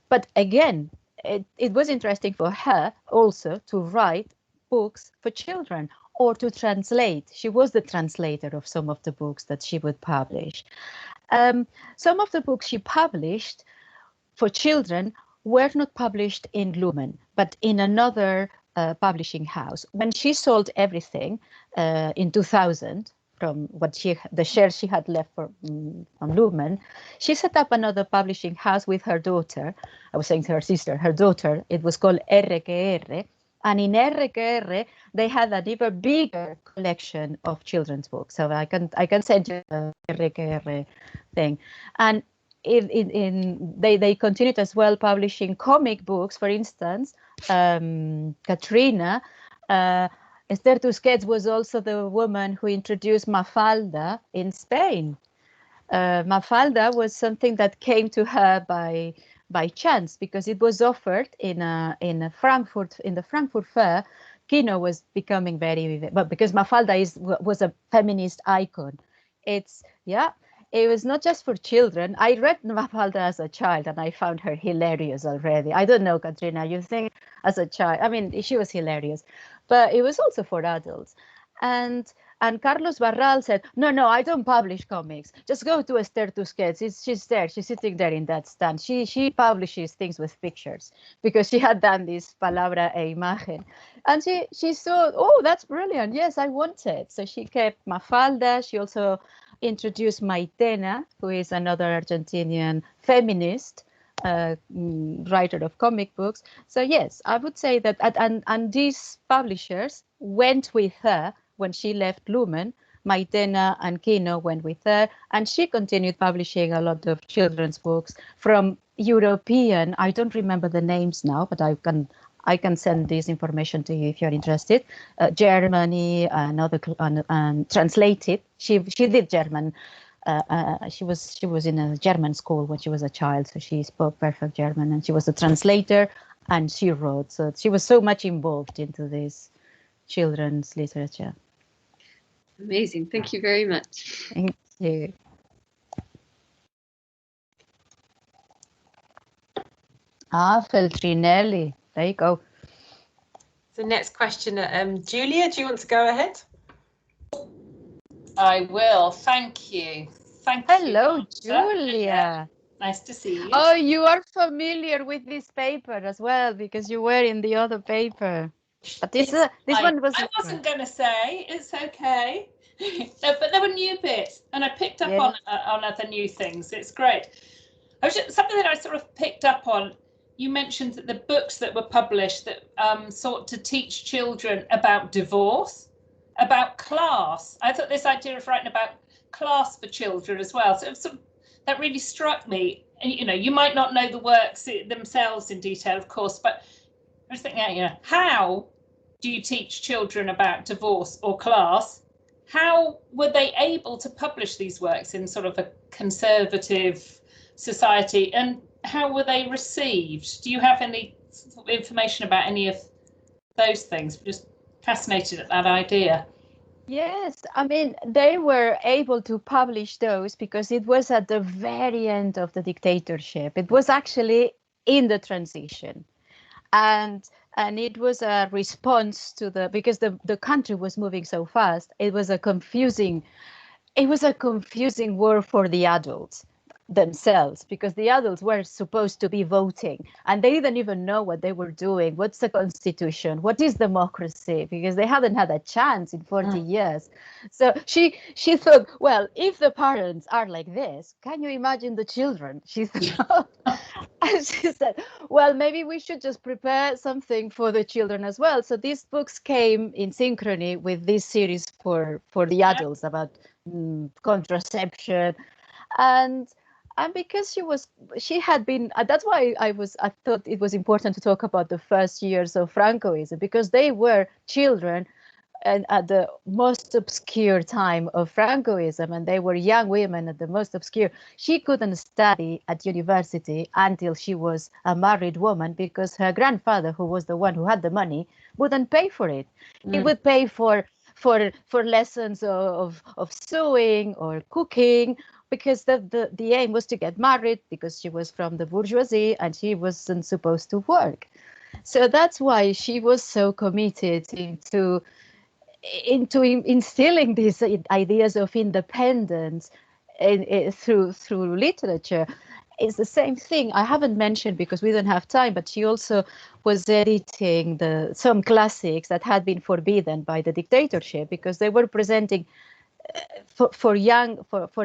But again, it was interesting for her also to write books for children, or to translate. She was the translator of some of the books that she would publish. Some of the books she published for children were not published in Lumen, but in another publishing house. When she sold everything in 2000, from the shares she had left from Lumen, she set up another publishing house with her daughter. I was saying to her sister, her daughter. It was called RQR. And in RQR, they had an even bigger collection of children's books. So I can send you the RQR thing. And they continued as well publishing comic books. For instance, Katrina, Esther Tusquets was also the woman who introduced Mafalda in Spain. Mafalda was something that came to her by chance, because it was offered in the Frankfurt Fair. Kino was becoming because Mafalda was a feminist icon. It was not just for children. I read Mafalda as a child, and I found her hilarious already. I don't know, Katrina, you think as a child? I mean, she was hilarious, but it was also for adults. And Carlos Barral said, no, I don't publish comics. Just go to Esther Tusquets. She's there. She's sitting there in that stand. She publishes things with pictures, because she had done this palabra e imagen. And she saw, oh, that's brilliant. Yes, I want it. So she kept Mafalda. She also introduced Maitena, who is another Argentinian feminist writer of comic books. So yes, I would say that, and these publishers went with her when she left Lumen. Maitena and Kino went with her, and she continued publishing a lot of children's books from European, I don't remember the names now, but I can send this information to you if you're interested. Germany, and translated. She did German. She was in a German school when she was a child, so she spoke perfect German, and she was a translator, and she wrote. So she was so much involved into this children's literature. Amazing. Thank you very much. Thank you. Feltrinelli. There you go. So next question, Julia, do you want to go ahead? I will. Thank you. Hello, Julia. Nice to see you. Oh, you are familiar with this paper as well, because you were in the other paper. But this one was. I wasn't going to say. It's okay. No, but there were new bits, and I picked up on other new things. It's great. Something that I sort of picked up on. You mentioned that the books that were published that sought to teach children about divorce, about class. I thought this idea of writing about class for children as well. So that really struck me. And you might not know the works themselves in detail, of course, but I was thinking, how do you teach children about divorce or class? How were they able to publish these works in sort of a conservative society, and how were they received? Do you have any sort of information about any of those things? I'm just fascinated at that idea. Yes, I mean, they were able to publish those because it was at the very end of the dictatorship. It was actually in the transition. And it was a response to because the country was moving so fast. It was a confusing war for the adults themselves, because the adults were supposed to be voting and they didn't even know what they were doing. What's the constitution? What is democracy? Because they hadn't had a chance in 40 years. So she thought, well, if the parents are like this, can you imagine the children? She thought. And she said, well, maybe we should just prepare something for the children as well. So these books came in synchrony with this series for the adults about contraception. And because she had been, that's why I thought it was important to talk about the first years of Francoism, because they were children and at the most obscure time of Francoism, and they were young women at the most obscure. She couldn't study at university until she was a married woman, because her grandfather, who was the one who had the money, wouldn't pay for it. He would pay for lessons of sewing or cooking, because the aim was to get married, because she was from the bourgeoisie and she wasn't supposed to work. So that's why she was so committed into instilling these ideas of independence through literature. It's the same thing. I haven't mentioned because we don't have time, but she also was editing some classics that had been forbidden by the dictatorship, because they were presenting for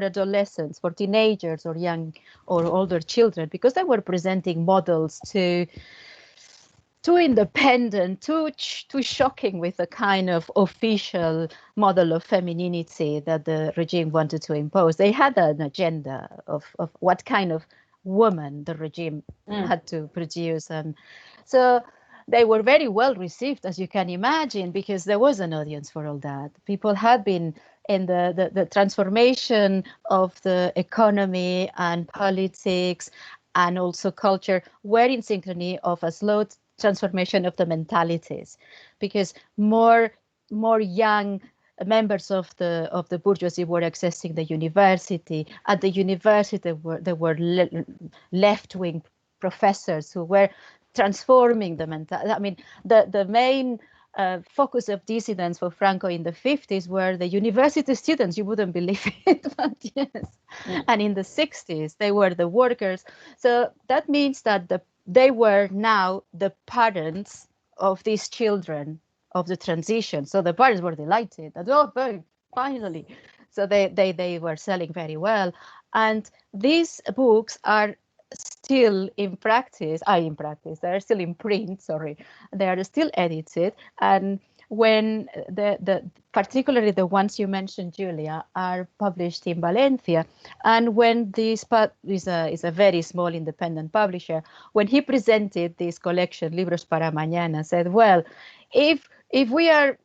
adolescents, for teenagers, or young or older children, because they were presenting models too independent, too shocking, with a kind of official model of femininity that the regime wanted to impose. They had an agenda of what kind of woman the regime had to produce. And so they were very well received, as you can imagine, because there was an audience for all that. People had been in the transformation of the economy and politics and also culture were in synchrony of a slow transformation of the mentalities, because more young members of the bourgeoisie were accessing the university. At the university there were left-wing professors who were transforming the mentality. I mean, the main focus of dissidents for Franco in the 50s were the university students. You wouldn't believe it, but yes. And in the 60s, they were the workers. So that means that they were now the parents of these children of the transition. So the parents were delighted that, oh, finally. So they were selling very well. And these books are still in practice, they're still in print, they are still edited. And when particularly the ones you mentioned, Julia, are published in Valencia, and when this is a very small independent publisher, when he presented this collection, Libros para Mañana, said, well, if we are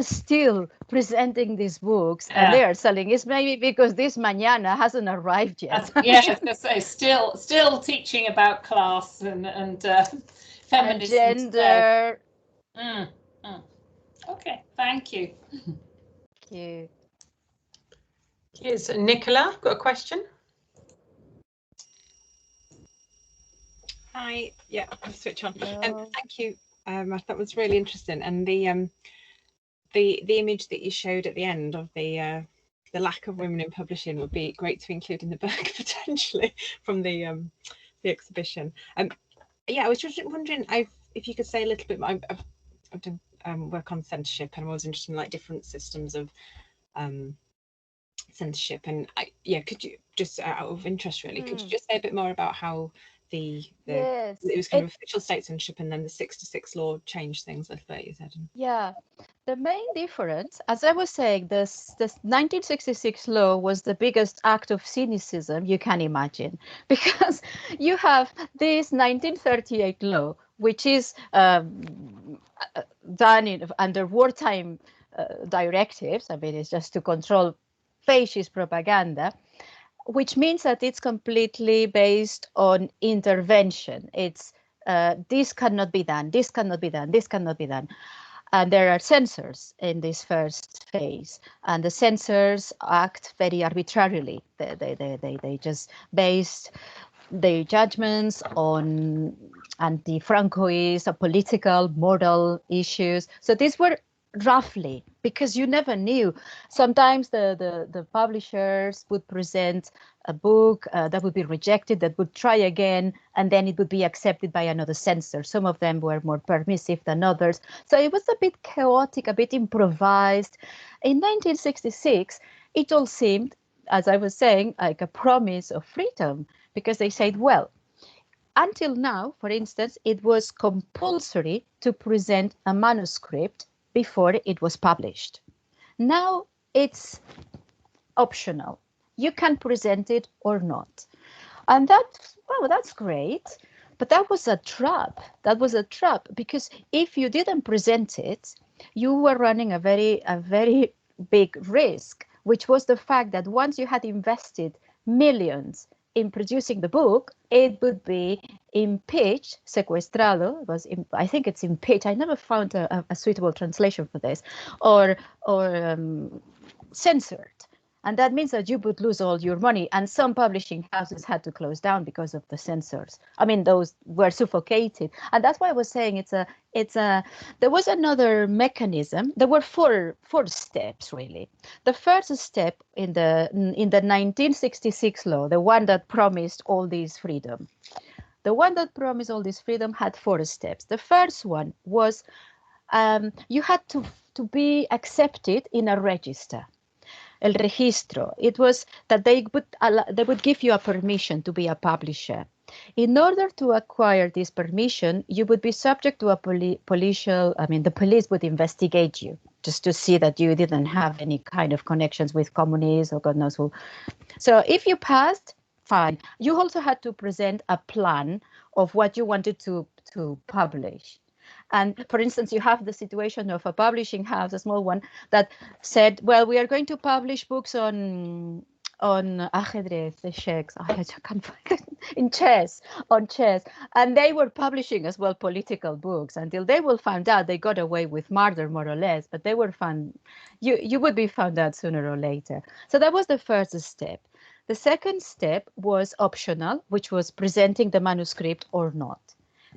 still presenting these books and they are selling, it's maybe because this mañana hasn't arrived yet. Yeah, I was going to say, still teaching about class and feminism, gender. Okay, thank you. Thank you. Yes, Nicola, got a question? Hi, yeah, I'll switch on. Thank you, Marta. That was really interesting, and the image that you showed at the end of the lack of women in publishing would be great to include in the book potentially from the exhibition. Yeah, I was just wondering if you could say a little bit more. I've done work on censorship, and I'm always interested in like different systems of censorship, and could you just out of interest really, could you just say a bit more about how yes, it was kind of official state censorship, and then the 66 law changed things a little bit, you said? Yeah, the main difference, as I was saying, the 1966 law was the biggest act of cynicism you can imagine, because you have this 1938 law, which is done under wartime directives. I mean, it's just to control fascist propaganda. which means that it's completely based on intervention. It's this cannot be done, this cannot be done, this cannot be done. And there are censors in this first phase, and the censors act very arbitrarily. They just based their judgments on anti-Francoist, political, moral issues. So these were roughly, because you never knew. Sometimes the publishers would present a book that would be rejected, that would try again, and then it would be accepted by another censor. Some of them were more permissive than others. So it was a bit chaotic, a bit improvised. In 1966, it all seemed, as I was saying, like a promise of freedom, because they said, well, until now, for instance, it was compulsory to present a manuscript before it was published. Now it's optional. You can present it or not. And that's great. But that was a trap. That was a trap, because if you didn't present it, you were running a very big risk, which was the fact that once you had invested millions in producing the book, it would be impeached, secuestrado, I think it's impeached. I never found a suitable translation for this, or censored. And that means that you would lose all your money. And some publishing houses had to close down because of the censors. I mean, those were suffocated. And that's why I was saying there was another mechanism. There were four steps, really. The first step in the 1966 law, the one that promised all this freedom. The one that promised all this freedom had 4 steps. The first one was you had to be accepted in a register. El registro. It was that they would give you a permission to be a publisher. In order to acquire this permission, you would be subject to a the police would investigate you just to see that you didn't have any kind of connections with communists or God knows who. So if you passed, fine. You also had to present a plan of what you wanted to publish. And for instance, you have the situation of a publishing house, a small one, that said, well, we are going to publish books on ajedrez, the chess, I can't find in chess, on chess. And they were publishing as well political books until they will find out they got away with murder, more or less, but they were found, you would be found out sooner or later. So that was the first step. The second step was optional, which was presenting the manuscript or not.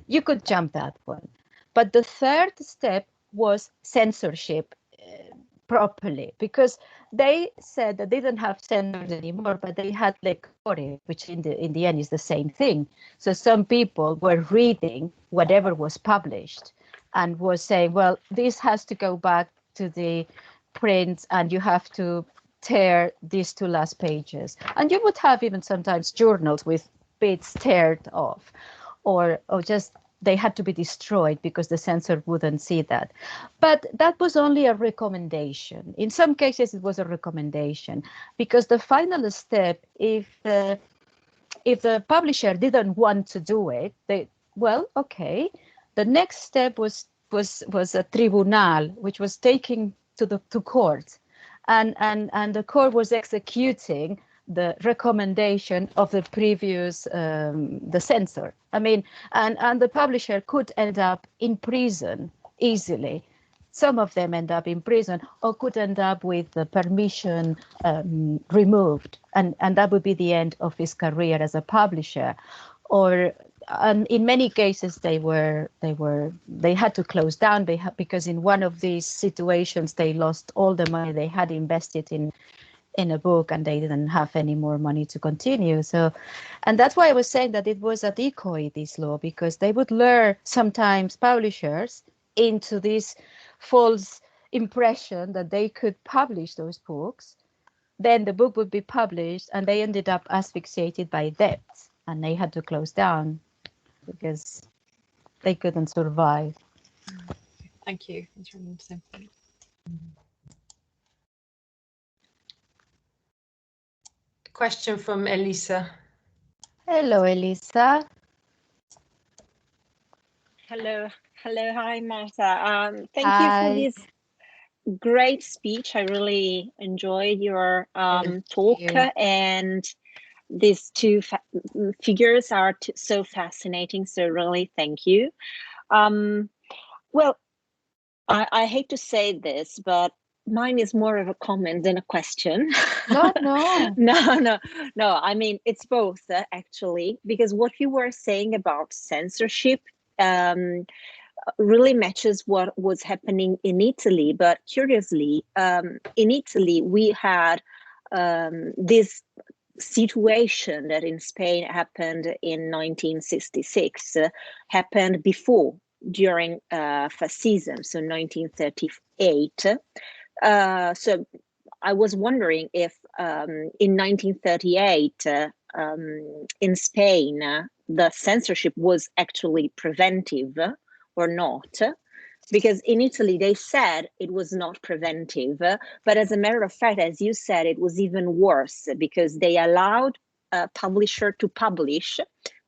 You could jump that one. But the third step was censorship properly, because they said that they didn't have censors anymore, but they had lectores, which in the end is the same thing. So some people were reading whatever was published and was saying, well, this has to go back to the print and you have to tear these 2 last pages. And you would have even sometimes journals with bits teared off, or just they had to be destroyed because the censor wouldn't see that. But that was only a recommendation. In some cases, it was a recommendation, because the final step, if the publisher didn't want to do it, okay. The next step was a tribunal, which was taking to court, and the court was executing the recommendation of the previous the censor. I mean, and the publisher could end up in prison easily. Some of them end up in prison, or could end up with the permission removed, and that would be the end of his career as a publisher. Or in many cases, they had to close down because in one of these situations they lost all the money they had invested in a book, and they didn't have any more money to continue. So, and that's why I was saying that it was a decoy, this law, because they would lure sometimes publishers into this false impression that they could publish those books. Then the book would be published, and they ended up asphyxiated by debts, and they had to close down because they couldn't survive. Thank you. That's really interesting. Question from Elisa. Hello, Elisa. Hello. Hi, Marta. Thank you for this great speech. I really enjoyed your talk, and these two figures are so fascinating. So really, thank you. Well, I hate to say this, but mine is more of a comment than a question. No. No. I mean, it's both actually, because what you were saying about censorship really matches what was happening in Italy. But curiously, in Italy, we had this situation that in Spain happened in 1966, happened before, during fascism, so 1938. So I was wondering if in 1938 in Spain the censorship was actually preventive or not, because in Italy they said it was not preventive, but as a matter of fact, as you said, it was even worse, because they allowed a publisher to publish,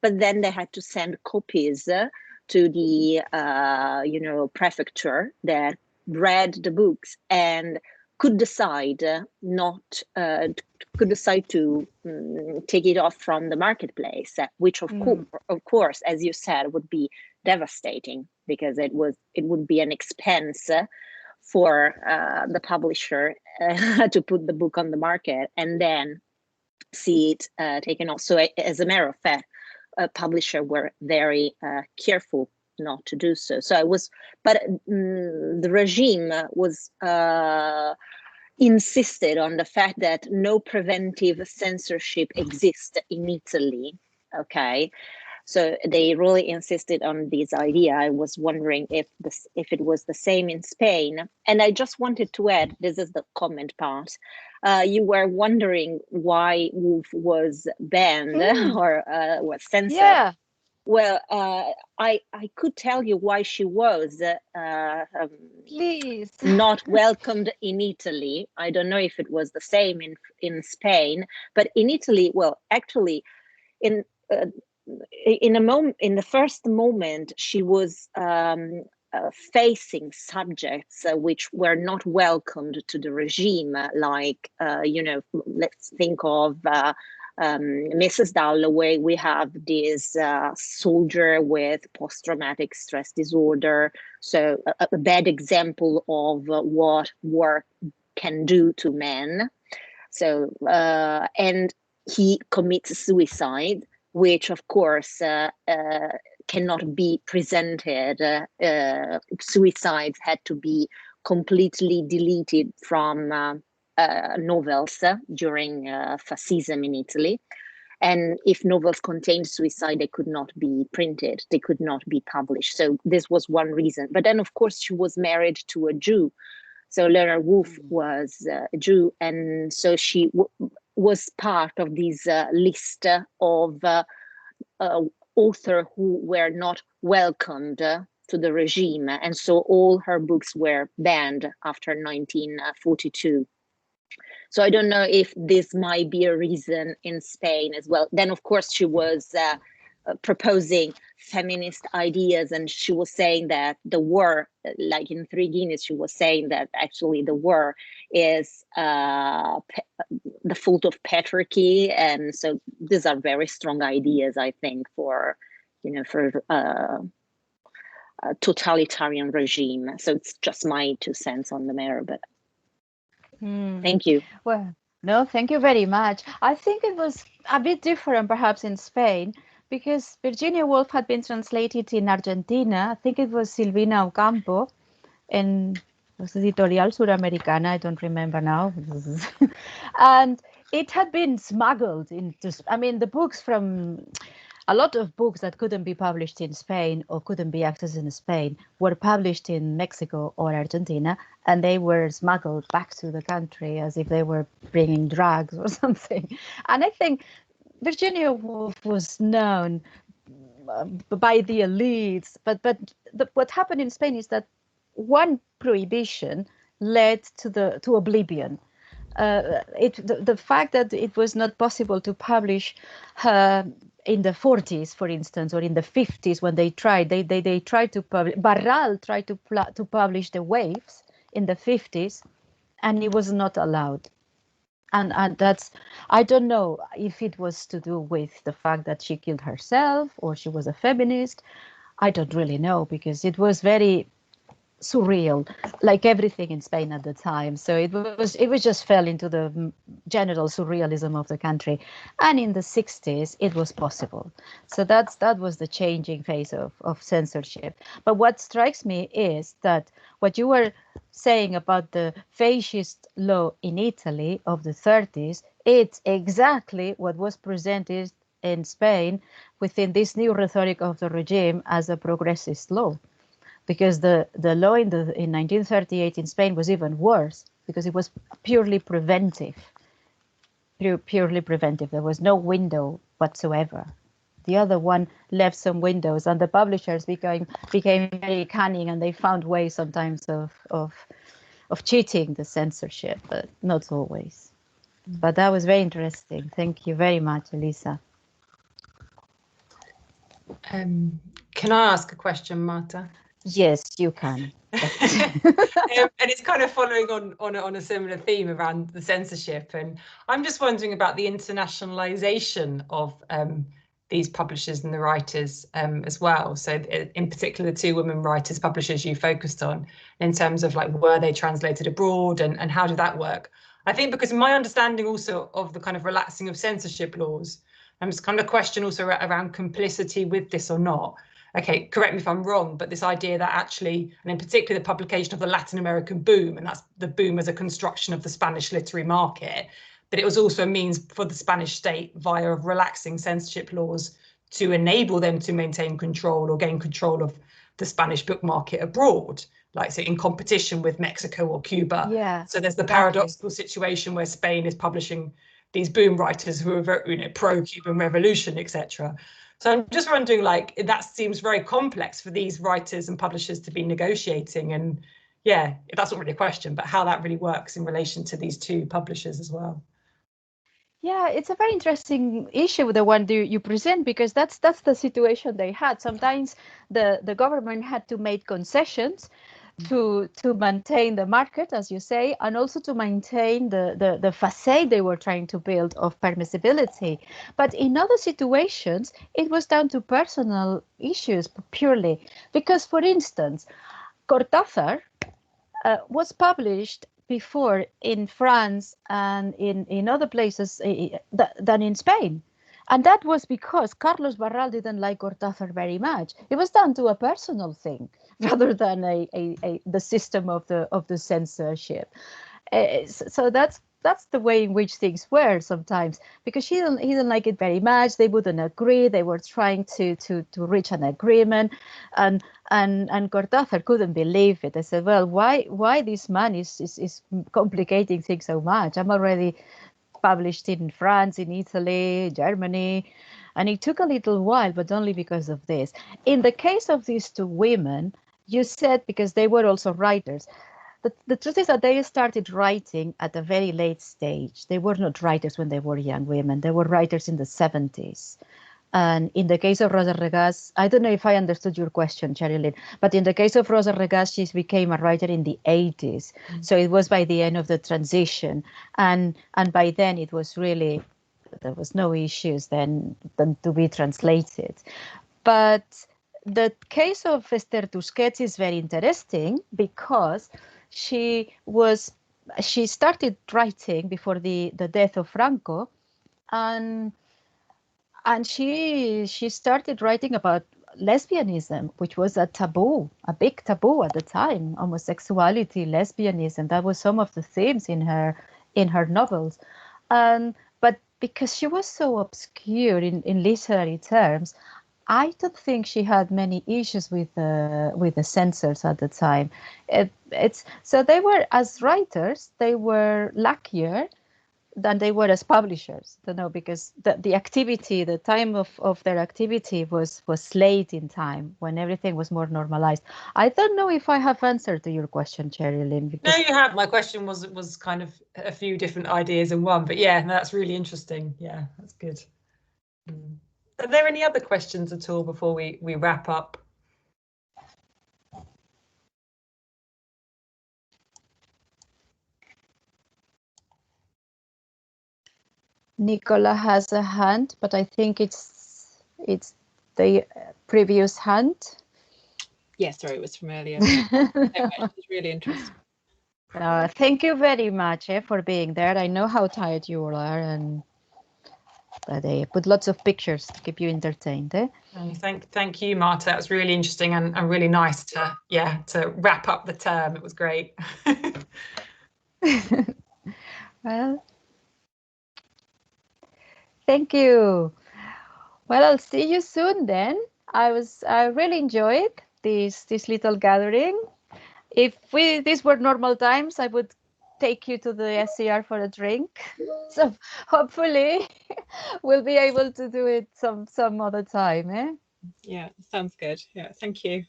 but then they had to send copies to the prefecture that read the books and could decide to take it off from the marketplace, which of course, as you said, would be devastating, because it would be an expense for the publisher to put the book on the market and then see it taken off. So as a matter of fact, publishers were very careful not to do so. But the regime was insisted on the fact that no preventive censorship exists in Italy. Okay. So they really insisted on this idea. I was wondering if it was the same in Spain. And I just wanted to add, this is the comment part. You were wondering why Woolf was banned or was censored. Yeah. Well, I could tell you why she was please not welcomed in Italy. I don't know if it was the same in Spain, but in Italy, well, actually, in the first moment, she was facing subjects which were not welcomed to the regime, like let's think of Mrs. Dalloway. We have this soldier with post-traumatic stress disorder, so a bad example of what war can do to men. So and he commits suicide, which of course cannot be presented. Suicides had to be completely deleted from novels during fascism in Italy. And if novels contained suicide, they could not be printed, they could not be published. So this was one reason. But then, of course, she was married to a Jew. So Leonard Woolf was a Jew, and so she was part of this list of authors who were not welcomed to the regime. And so all her books were banned after 1942. So I don't know if this might be a reason in Spain as well. Then, of course, she was proposing feminist ideas, and she was saying that the war, like in Three Guineas, she was saying that actually the war is the fault of patriarchy. And so these are very strong ideas, I think, for a totalitarian regime. So it's just my 2 cents on the matter, but thank you. Well, no, thank you very much. I think it was a bit different perhaps in Spain, because Virginia Woolf had been translated in Argentina. I think it was Silvina Ocampo, and was Editorial Suramericana, I don't remember now. And it had been smuggled into, the books from, a lot of books that couldn't be published in Spain or couldn't be accessed in Spain were published in Mexico or Argentina, and they were smuggled back to the country as if they were bringing drugs or something. And I think Virginia Woolf was known by the elites, but what happened in Spain is that one prohibition led to oblivion. The fact that it was not possible to publish her in the 40s, for instance, or in the 50s when they tried to publish. Barral tried to publish The Waves in the 50s, and it was not allowed. And that's, I don't know if it was to do with the fact that she killed herself or she was a feminist. I don't really know, because it was very surreal, like everything in Spain at the time. So it was just fell into the general surrealism of the country. And in the 60s, it was possible. So that was the changing phase of censorship. But what strikes me is that what you were saying about the fascist law in Italy of the 30s, it's exactly what was presented in Spain within this new rhetoric of the regime as a progressist law, because the law in 1938 in Spain was even worse, because it was purely preventive. Purely preventive. There was no window whatsoever. The other one left some windows, and the publishers became very cunning, and they found ways sometimes of cheating the censorship, but not always. But that was very interesting. Thank you very much, Elisa. Can I ask a question, Marta? Yes, you can. And it's kind of following on a similar theme around the censorship, and I'm just wondering about the internationalization of these publishers and the writers as well. So in particular, the two women writers publishers you focused on, in terms of like, were they translated abroad, and how did that work? I think because my understanding also of the kind of relaxing of censorship laws, it's kind of a question also around complicity with this or not. Okay, correct me if I'm wrong, but this idea that actually, and in particular the publication of the Latin American boom, and that's the boom as a construction of the Spanish literary market, but it was also a means for the Spanish state via relaxing censorship laws to enable them to maintain control or gain control of the Spanish book market abroad, like say in competition with Mexico or Cuba. Yeah. So there's the paradoxical situation where Spain is publishing these boom writers who are very, pro-Cuban revolution, etc. So I'm just wondering, like, that seems very complex for these writers and publishers to be negotiating. And yeah, that's not really a question, but how that really works in relation to these two publishers as well. Yeah, it's a very interesting issue, the one you present, because that's the situation they had. Sometimes the government had to make concessions to maintain the market, as you say, and also to maintain the facade they were trying to build of permissibility. But in other situations, it was down to personal issues purely. Because, for instance, Cortázar was published before in France and in other places than in Spain. And that was because Carlos Barral didn't like Cortázar very much. It was down to a personal thing rather than the system of the censorship. So that's the way in which things were sometimes, because he didn't like it very much. They wouldn't agree. They were trying to reach an agreement, and Cortázar couldn't believe it. I said, well, why this man is complicating things so much? I'm already published in France, in Italy, Germany, and it took a little while, but only because of this. In the case of these two women, you said because they were also writers. The truth is that they started writing at a very late stage. They were not writers when they were young women. They were writers in the 70s. And in the case of Rosa Regàs, I don't know if I understood your question, Cherilyn, but in the case of Rosa Regàs, she became a writer in the 80s. So it was by the end of the transition. And by then it was really, there was no issues then to be translated. But the case of Esther Tusquets is very interesting because she started writing before the death of Franco, and she started writing about lesbianism, which was a big taboo at the time. Homosexuality, lesbianism, that was some of the themes in her novels. But because she was so obscure in literary terms, I don't think she had many issues with the censors at the time. So they were, as writers, they were luckier than they were as publishers. I don't know, because the activity, the time of their activity was late in time when everything was more normalized. I don't know if I have answered to your question, Cherilyn. No, you have. My question was kind of a few different ideas in one, but yeah, that's really interesting. Yeah, that's good. Are there any other questions at all before we wrap up? Nicola has a hand, but I think it's the previous hand. Yeah, sorry, it was from earlier. It was really interesting. Thank you very much for being there. I know how tired you all are, but I put lots of pictures to keep you entertained. Thank you, Marta. That was really interesting and really nice to wrap up the term. It was great. Well, thank you. Well, I'll see you soon then. I really enjoyed this little gathering. If these were normal times, I would take you to the SCR for a drink. So hopefully we'll be able to do it some other time. Yeah, sounds good. Yeah, thank you.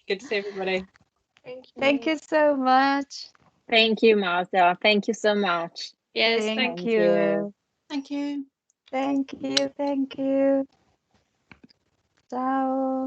Good to see everybody. Thank you so much. Thank you, Marta. Thank you so much. Yes, Thank you. Thank you. Thank you. Thank you. Ciao.